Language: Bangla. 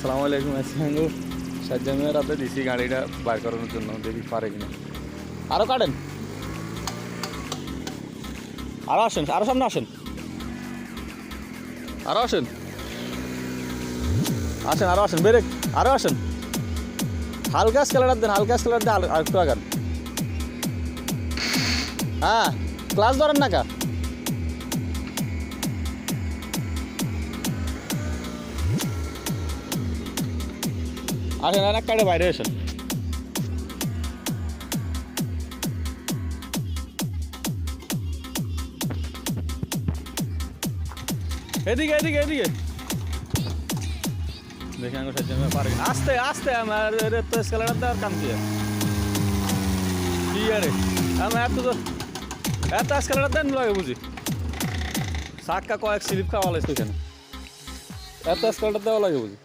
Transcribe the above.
সালামু আলাইকুম আসসালামু সাজ্জামের রাতে দিছি গাড়িটা বার করানোর জন্য দেখি পারে কিনা। আরও কাটেন, আরও আসেন, আরও সামনে আসেন, আরও আসেন, আসেন আরও আসেন, ব্রেক আরও আসেন, হালকা স্কেলার দেন, হালকা স্কেলার দেন, আর একটু আগান। হ্যাঁ, ক্লাস ধরেন না কা, আসেন আর এক কাটে বাইরে আসেন। এদিকে এদিকে এদিকে দেখি আঙ্গুর সাজ্জামে পারে কিনা। আস্তে আস্তে আমার তো স্কেলার দেওয়ার কাম কি আরে আমার এত স্কেলার দেন লাগে বুঝি সাক্কা কয়েক স্লিপ খাওয়া লাগছে এখানে, এত স্কেলার দেওয়া লাগে বুঝি।